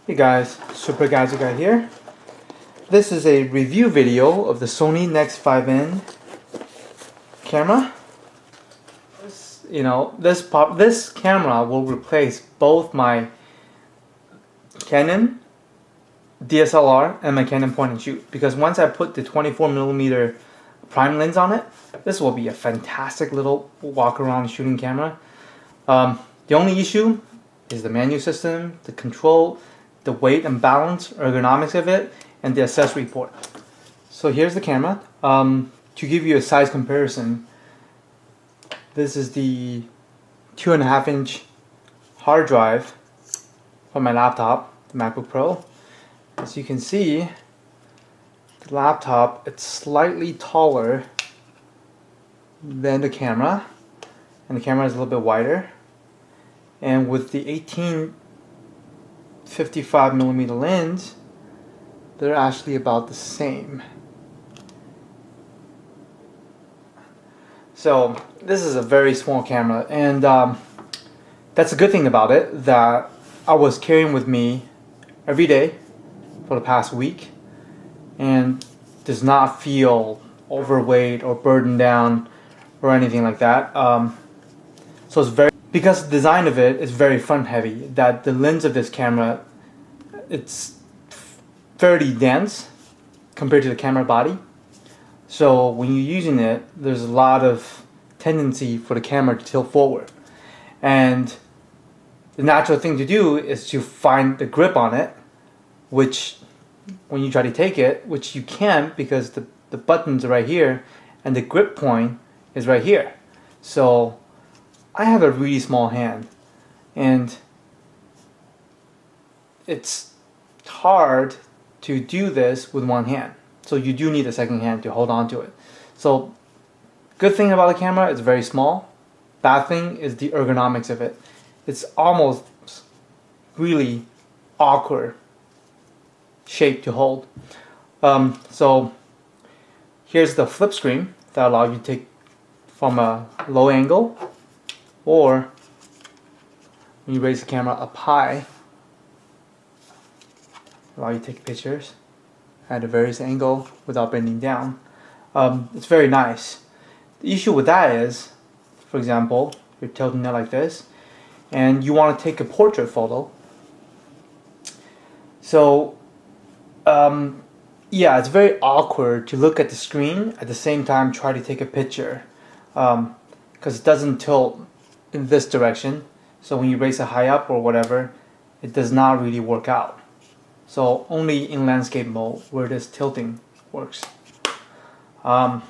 Hey guys, Super Gadget Guy here. This is a review video of the Sony NEX-5N camera. This camera will replace both my Canon DSLR and my Canon point and shoot, because once I put the 24mm prime lens on it, this will be a fantastic little walk around shooting camera. The only issue is the menu system, the control, the weight and balance, ergonomics of it, and the accessory port. So here's the camera. To give you a size comparison, this is the 2.5-inch hard drive for my laptop, the MacBook Pro. As you can see, the laptop, it's slightly taller than the camera, and the camera is a little bit wider. And with the 55mm lens, they're actually about the same. So this is a very small camera, and that's a good thing about it, that I was carrying with me every day for the past week and does not feel overweight or burdened down or anything like that. So it's very, because the design of it is very front heavy, that the lens of this camera, it's fairly dense compared to the camera body. So when you're using it, there's a lot of tendency for the camera to tilt forward. And the natural thing to do is to find the grip on it, which when you try to take it, which you can't because the buttons are right here and the grip point is right here. So I have a really small hand, and it's hard to do this with one hand. So you do need a second hand to hold on to it. So good thing about the camera, it's very small. Bad thing is the ergonomics of it. It's almost really awkward shape to hold. So here's the flip screen that allows you to take from a low angle, or when you raise the camera up high, allow you to take pictures at a various angle without bending down. It's very nice. The issue with that is, for example, you're tilting it like this and you want to take a portrait photo. So yeah, it's very awkward to look at the screen at the same time try to take a picture, because it doesn't tilt in this direction. So when you raise it high up or whatever, it does not really work out. So only in landscape mode where this tilting works. Battery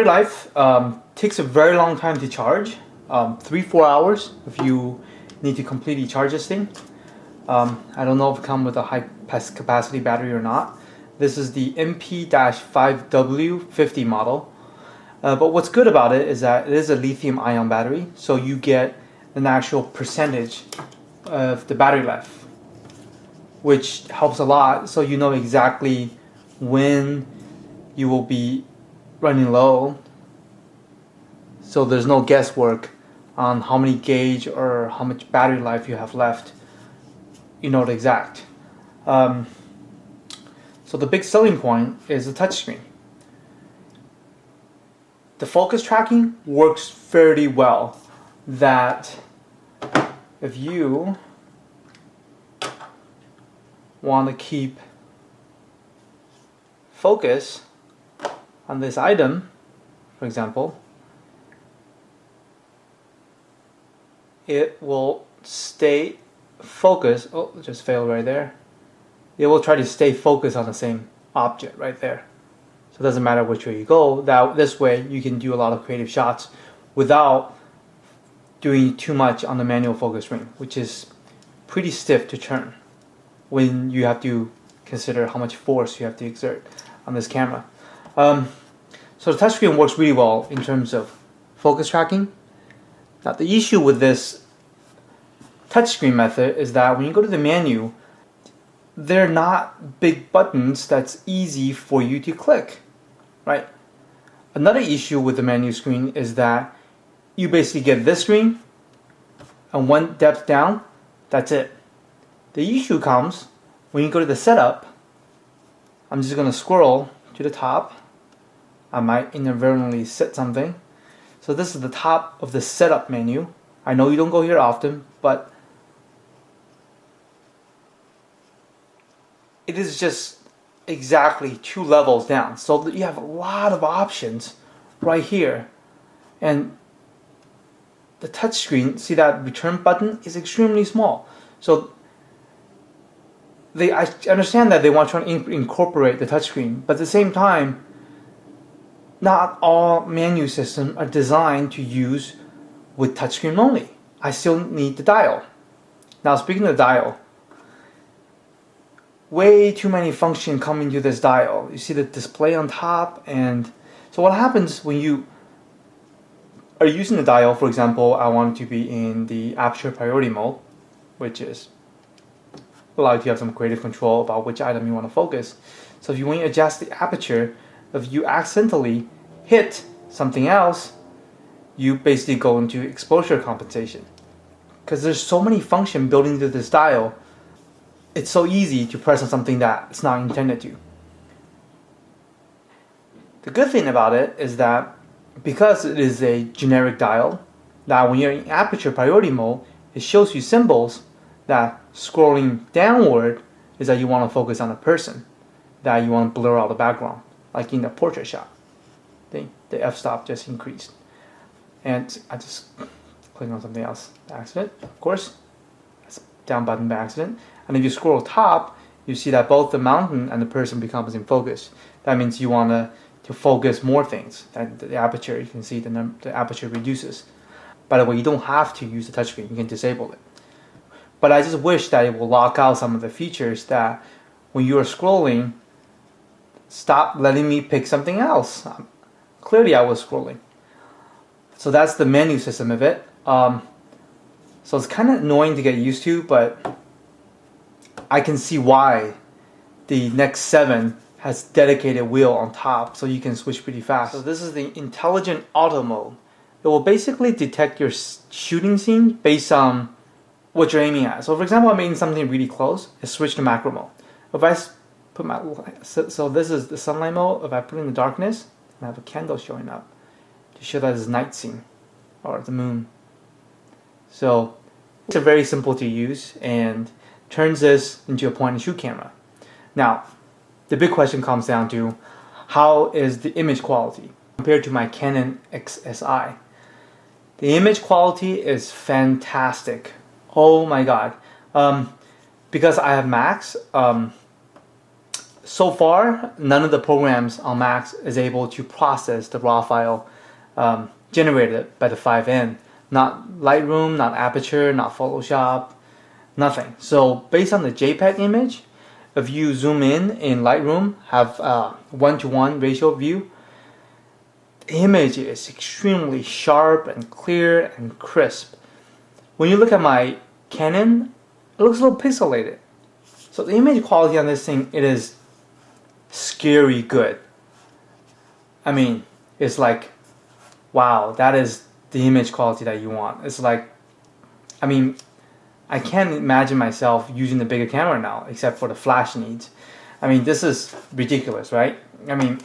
life takes a very long time to charge, 3-4 hours if you need to completely charge this thing. I don't know if it comes with a high capacity battery or not. This is the MP-5W50 model. But what's good about it is that it is a lithium ion battery, so you get an actual percentage of the battery life, which helps a lot, so you know exactly when you will be running low, so there's no guesswork on how many gauge or how much battery life you have left. You know the exact. So the big selling point is the touchscreen. The focus tracking works fairly well, that if you want to keep focus on this item, for example, it will stay focused. Oh, it just failed right there. It will try to stay focused on the same object right there. So it doesn't matter which way you go. This way you can do a lot of creative shots without doing too much on the manual focus ring, which is pretty stiff to turn when you have to consider how much force you have to exert on this camera. So the touchscreen works really well in terms of focus tracking. Now the issue with this touchscreen method is that when you go to the menu, they're not big buttons that's easy for you to click, right? Another issue with the menu screen is that you basically get this screen and one depth down, That's it. The issue comes when you go to the setup. I'm just going to scroll to the top. I might inadvertently set something. So this is the top of the setup menu. I know you don't go here often, but it is just exactly 2 levels down. So you have a lot of options right here. And the touchscreen, see that return button is extremely small. So I understand that they want to incorporate the touchscreen, but at the same time, not all menu systems are designed to use with touchscreen only. I still need the dial. Now, speaking of the dial, way too many functions come into this dial. You see the display on top, and so what happens when you are using the dial? For example, I want it to be in the aperture priority mode, which is allow you to have some creative control about which item you want to focus. So if you want to adjust the aperture, if you accidentally hit something else, you basically go into exposure compensation. Because there's so many functions built into this dial, it's so easy to press on something that it's not intended to. The good thing about it is that because it is a generic dial, that when you're in aperture priority mode, it shows you symbols that scrolling downward is that you want to focus on a person, that you want to blur out the background, like in the portrait shot. The f-stop just increased. And I just clicked on something else by accident, of course. That's down button by accident. And if you scroll top, you see that both the mountain and the person becomes in focus. That means you want to focus more things. And the aperture, you can see the aperture reduces. By the way, you don't have to use the touchscreen. You can disable it. But I just wish that it will lock out some of the features that when you are scrolling, stop letting me pick something else. Clearly I was scrolling. So that's the menu system of it. So it's kind of annoying to get used to, but I can see why the NEX-7 has dedicated wheel on top, so you can switch pretty fast. So this is the intelligent auto mode. It will basically detect your shooting scene based on what you're aiming at. So for example, I'm aiming something really close, it switched to macro mode. If I put my, so this is the sunlight mode. If I put in the darkness, I have a candle showing up to show that it's night scene or the moon. So it's very simple to use and turns this into a point and shoot camera. Now, the big question comes down to how is the image quality compared to my Canon XSI? The image quality is fantastic. Oh my god. Because I have Macs, so far none of the programs on Macs is able to process the raw file generated by the 5N. Not Lightroom, not Aperture, not Photoshop, nothing. So based on the JPEG image, if you zoom in Lightroom, have 1:1 ratio view, the image is extremely sharp and clear and crisp. When you look at my Canon, it looks a little pixelated. So the image quality on this thing, it is scary good. I mean, it's like, wow, that is the image quality that you want. It's like, I mean, I can't imagine myself using the bigger camera now, except for the flash needs. I mean, this is ridiculous, right? I mean,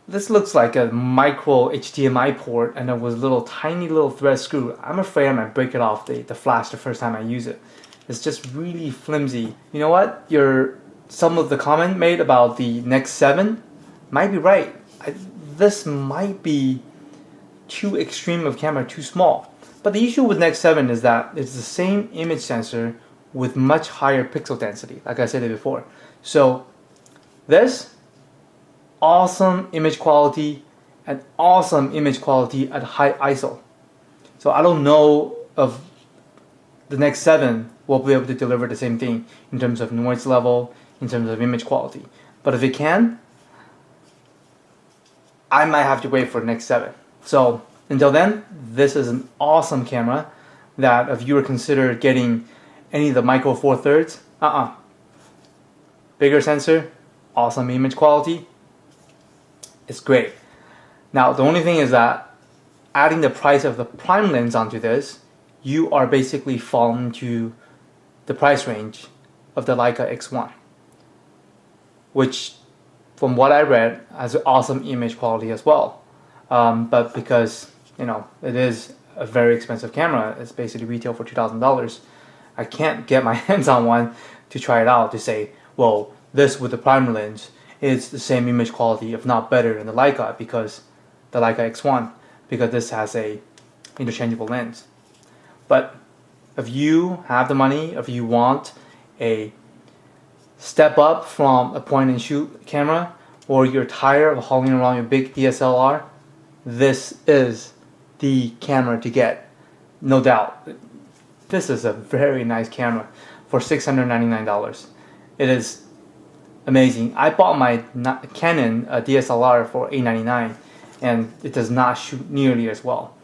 this looks like a micro HDMI port and it was a little tiny little thread screw. I'm afraid I might break it off the flash the first time I use it. It's just really flimsy. You know what? Some of the comment made about the NEX-7 might be right. This might be too extreme of camera, too small. But the issue with NEX-7 is that it's the same image sensor with much higher pixel density, like I said it before. So this, awesome image quality and awesome image quality at high ISO. So I don't know if the NEX-7 will be able to deliver the same thing in terms of noise level, in terms of image quality. But if it can, I might have to wait for the NEX-7. So until then, this is an awesome camera that if you were considered getting any of the micro four thirds, bigger sensor, awesome image quality, it's great. Now the only thing is that adding the price of the prime lens onto this, you are basically falling to the price range of the Leica X1, which from what I read has awesome image quality as well. But because it is a very expensive camera, it's basically retail for $2,000. I can't get my hands on one to try it out to say, well, this with the primer lens is the same image quality, if not better, than the Leica because the Leica X1, because this has a interchangeable lens. But if you have the money, if you want a step up from a point and shoot camera, or you're tired of hauling around your big DSLR, this is the camera to get, no doubt. This is a very nice camera for $699. It is amazing. I bought my Canon DSLR for $899, and it does not shoot nearly as well.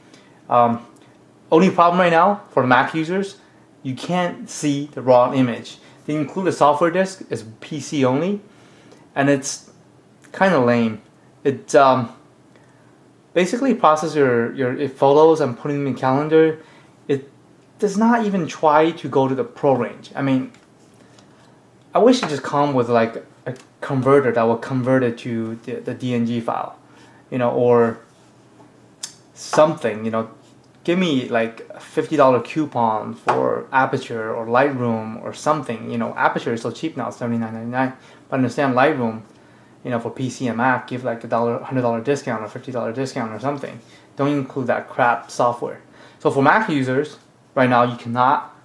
Only problem right now for Mac users, you can't see the raw image. They include a software disk, it's PC only, and it's kind of lame. It basically processes your photos and putting them in calendar. It does not even try to go to the pro range. I mean, I wish it just come with like a converter that will convert it to the DNG file, or something, give me like a $50 coupon for Aperture or Lightroom or something. Aperture is so cheap now, $79.99. But understand Lightroom, for PC and Mac, give like $100 discount or $50 discount or something. Don't include that crap software. So for Mac users, right now you cannot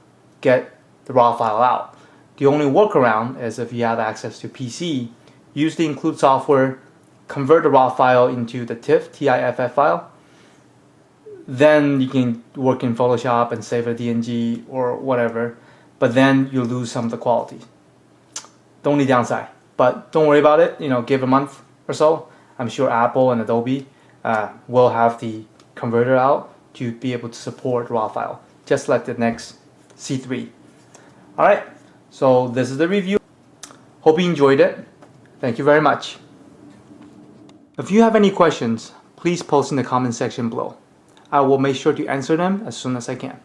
get the raw file out. The only workaround is if you have access to PC, use the include software, convert the raw file into the TIFF file. Then you can work in Photoshop and save a DNG or whatever, but then you lose some of the quality. The only downside, but don't worry about it. Give a month or so. I'm sure Apple and Adobe will have the converter out to be able to support raw file, just like the NEX C3. All right, so this is the review. Hope you enjoyed it. Thank you very much. If you have any questions, please post in the comment section below. I will make sure to answer them as soon as I can.